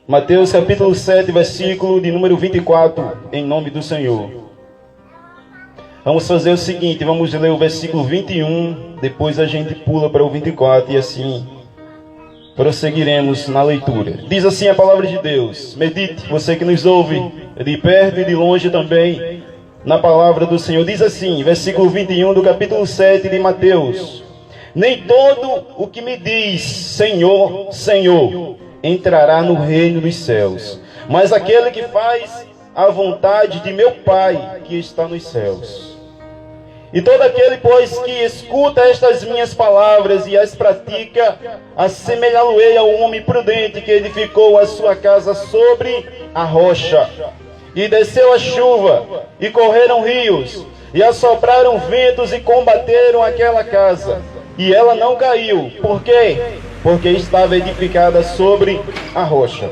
Mateus capítulo 7, versículo de número 24, em nome do Senhor. Vamos fazer o seguinte, vamos ler o versículo 21, depois a gente pula para o 24 e assim prosseguiremos na leitura. Diz assim a palavra de Deus: medite, você que nos ouve, de perto e de longe também, na palavra do Senhor. Diz assim, versículo 21 do capítulo 7 de Mateus: nem todo o que me diz Senhor, Senhor, entrará no reino dos céus, mas aquele que faz a vontade de meu Pai que está nos céus. E todo aquele, pois, que escuta estas minhas palavras e as pratica, assemelhá-lo-ei ao homem prudente que edificou a sua casa sobre a rocha. E desceu a chuva, e correram rios, e assopraram ventos, e combateram aquela casa, e ela não caiu. Por quê? Porque estava edificada sobre a rocha.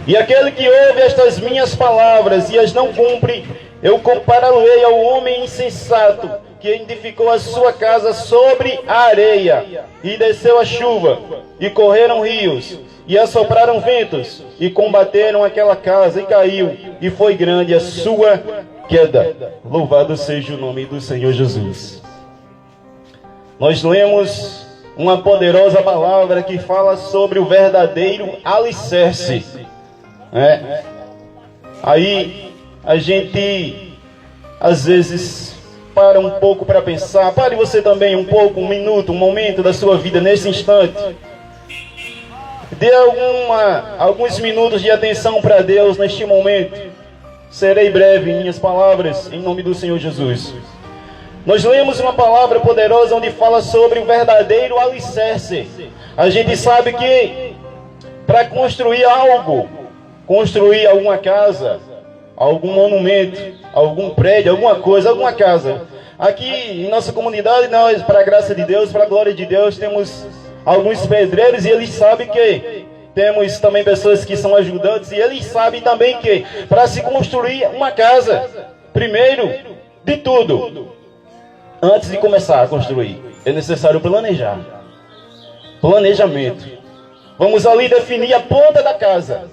E aquele que ouve estas minhas palavras e as não cumpre, eu compará-lo-ei ao homem insensato que edificou a sua casa sobre a areia. E desceu a chuva, e correram rios, e assopraram ventos, e combateram aquela casa, e caiu, e foi grande a sua queda. Louvado seja o nome do Senhor Jesus. Nós lemos uma poderosa palavra que fala sobre o verdadeiro alicerce. Aí a gente às vezes para um pouco para pensar. Pare você também um pouco, um minuto, um momento da sua vida nesse instante. Dê alguns minutos de atenção para Deus neste momento. Serei breve em minhas palavras, em nome do Senhor Jesus. Nós lemos uma palavra poderosa onde fala sobre o verdadeiro alicerce. A gente sabe que para construir algo, construir alguma casa, algum monumento, algum prédio, alguma coisa, alguma casa. Aqui em nossa comunidade, nós, para a graça de Deus, para a glória de Deus, temos alguns pedreiros e eles sabem que temos também pessoas que são ajudantes e eles sabem também que para se construir uma casa, primeiro de tudo, antes de começar a construir, é necessário planejar. Planejamento. Vamos ali definir a planta da casa.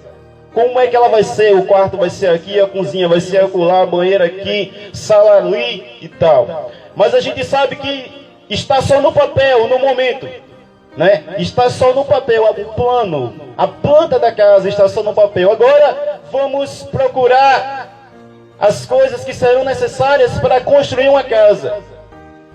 Como é que ela vai ser? O quarto vai ser aqui, a cozinha vai ser acolá, a banheira aqui, sala ali e tal. Mas a gente sabe que está só no papel, no momento, né? Está só no papel, o plano, a planta da casa está só no papel. Agora vamos procurar as coisas que serão necessárias para construir uma casa.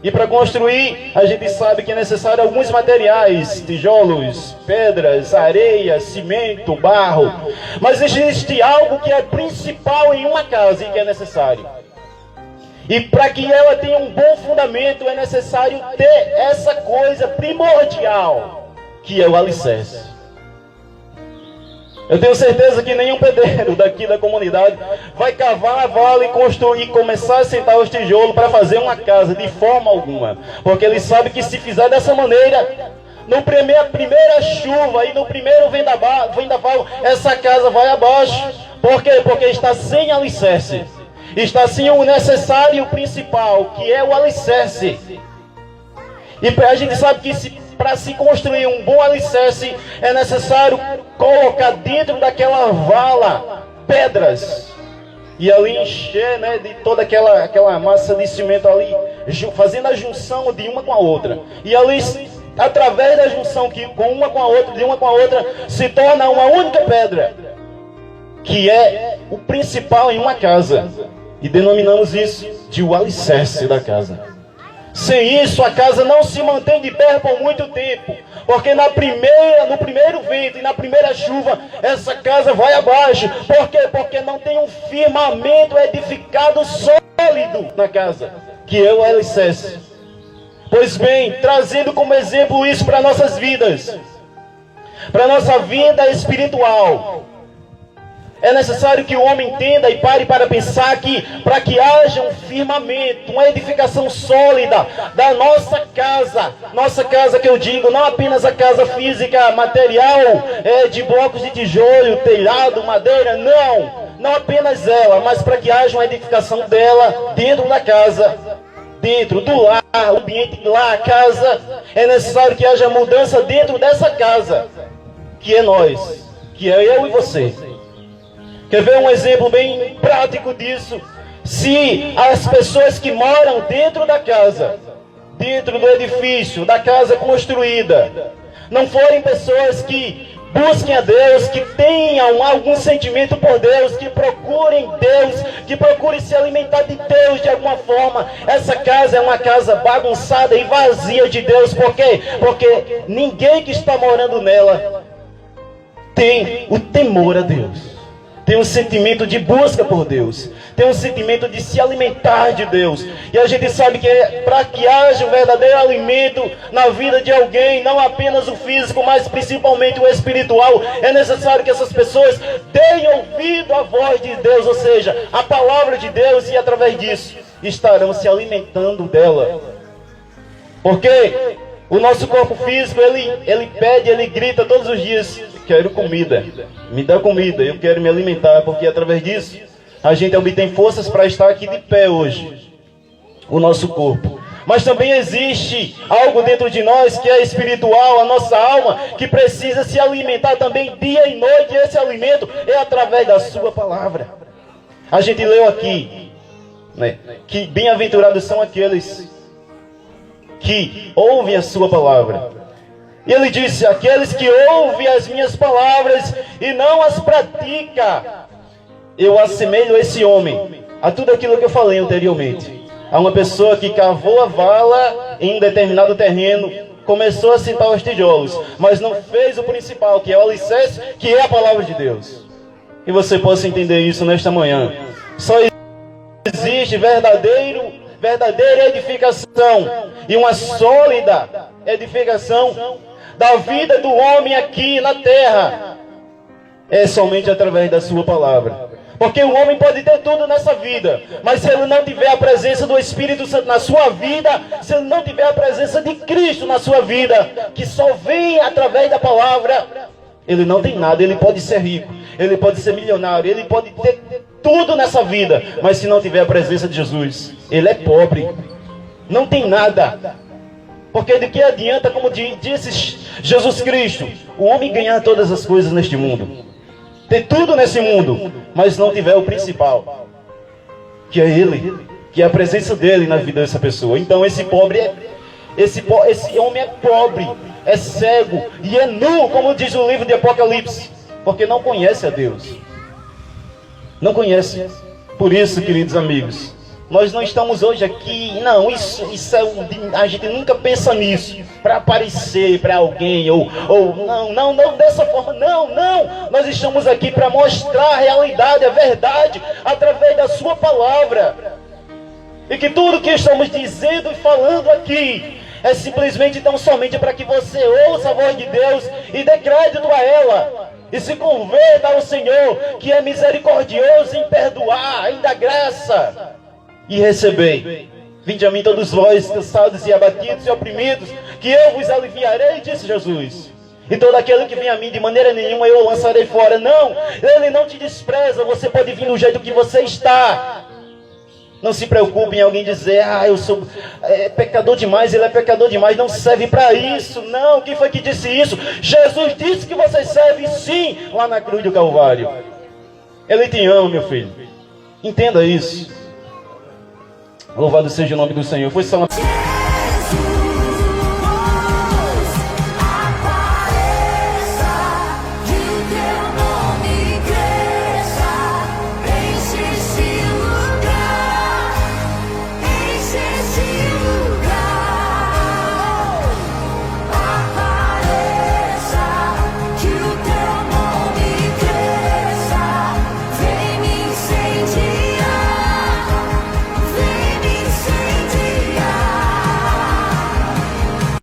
E para construir, a gente sabe que é necessário alguns materiais, tijolos, pedras, areia, cimento, barro. Mas existe algo que é principal em uma casa e que é necessário. E para que ela tenha um bom fundamento, é necessário ter essa coisa primordial, que é o alicerce. Eu tenho certeza que nenhum pedreiro daqui da comunidade vai cavar a vala e construir, começar a sentar os tijolos para fazer uma casa de forma alguma. Porque ele sabe que se fizer dessa maneira, na primeira chuva e no primeiro vendaval, essa casa vai abaixo. Por quê? Porque está sem alicerce. Está sem o necessário principal, que é o alicerce. E a gente sabe que para se construir um bom alicerce, é necessário colocar dentro daquela vala pedras. E ali encher, né, de toda aquela massa de cimento ali, fazendo a junção de uma com a outra. E ali, através da junção com uma com a outra, de uma com a outra, se torna uma única pedra, que é o principal em uma casa. E denominamos isso de o alicerce da casa. Sem isso, a casa não se mantém de pé por muito tempo. Porque no primeiro vento e na primeira chuva, essa casa vai abaixo. Por quê? Porque não tem um firmamento edificado sólido na casa, que é o alicerce. Pois bem, trazendo como exemplo isso para nossas vidas, para nossa vida espiritual, é necessário que o homem entenda e pare para pensar que, para que haja um firmamento, uma edificação sólida da nossa casa que eu digo, não apenas a casa física, material, de blocos de tijolo, telhado, madeira, não apenas ela, mas para que haja uma edificação dela dentro da casa, dentro do lar, o ambiente lá, a casa, é necessário que haja mudança dentro dessa casa, que é nós, que é eu e você. Quer ver um exemplo bem prático disso? Se as pessoas que moram dentro da casa, dentro do edifício, da casa construída, não forem pessoas que busquem a Deus, que tenham algum sentimento por Deus, que procurem Deus, que procurem se alimentar de Deus de alguma forma, essa casa é uma casa bagunçada e vazia de Deus. Por quê? Porque ninguém que está morando nela tem o temor a Deus, tem um sentimento de busca por Deus, tem um sentimento de se alimentar de Deus. E a gente sabe que para que haja um verdadeiro alimento na vida de alguém, não apenas o físico, mas principalmente o espiritual, é necessário que essas pessoas tenham ouvido a voz de Deus, ou seja, a palavra de Deus, e através disso estarão se alimentando dela. Porque o nosso corpo físico, ele pede, ele grita todos os dias: quero comida, me dá comida, eu quero me alimentar, porque através disso a gente obtém forças para estar aqui de pé hoje, o nosso corpo. Mas também existe algo dentro de nós que é espiritual, a nossa alma, que precisa se alimentar também dia e noite, e esse alimento é através da sua palavra. A gente leu aqui, né, que bem-aventurados são aqueles que ouvem a sua palavra. E ele disse: aqueles que ouvem as minhas palavras e não as praticam, eu assemelho esse homem a tudo aquilo que eu falei anteriormente. A uma pessoa que cavou a vala em um determinado terreno, começou a sentar os tijolos, mas não fez o principal, que é o alicerce, que é a palavra de Deus. E você possa entender isso nesta manhã. Só existe verdadeira edificação e uma sólida edificação da vida do homem aqui na terra é somente através da sua palavra. Porque o homem pode ter tudo nessa vida, mas se ele não tiver a presença do Espírito Santo na sua vida, se ele não tiver a presença de Cristo na sua vida, que só vem através da palavra, ele não tem nada. Ele pode ser rico, ele pode ser milionário, ele pode ter tudo nessa vida, mas se não tiver a presença de Jesus, ele é pobre, não tem nada. Porque de que adianta, como disse Jesus Cristo, o homem ganhar todas as coisas neste mundo, ter tudo nesse mundo, mas não tiver o principal, que é Ele, que é a presença dele na vida dessa pessoa. Então esse homem é pobre, é cego e é nu, como diz o livro de Apocalipse, porque não conhece a Deus. Não conhece. Por isso, queridos amigos, nós não estamos hoje aqui, não, isso é, a gente nunca pensa nisso, para aparecer para alguém, ou não dessa forma, não, nós estamos aqui para mostrar a realidade, a verdade, através da sua palavra, e que tudo que estamos dizendo e falando aqui, é simplesmente tão somente para que você ouça a voz de Deus, e dê crédito a ela, e se converta ao Senhor, que é misericordioso em perdoar, em dar graça, e recebei. Vinde a mim todos vós, cansados e abatidos e oprimidos, que eu vos aliviarei, disse Jesus. E todo aquele que vem a mim, de maneira nenhuma eu o lançarei fora. Não, ele não te despreza, você pode vir do jeito que você está. Não se preocupe em alguém dizer: eu sou pecador demais, ele é pecador demais. Não serve para isso, não. Quem foi que disse isso? Jesus disse que você serve sim, lá na cruz do Calvário. Ele te ama, meu filho. Entenda isso. Louvado seja o nome do Senhor. Foi só uma...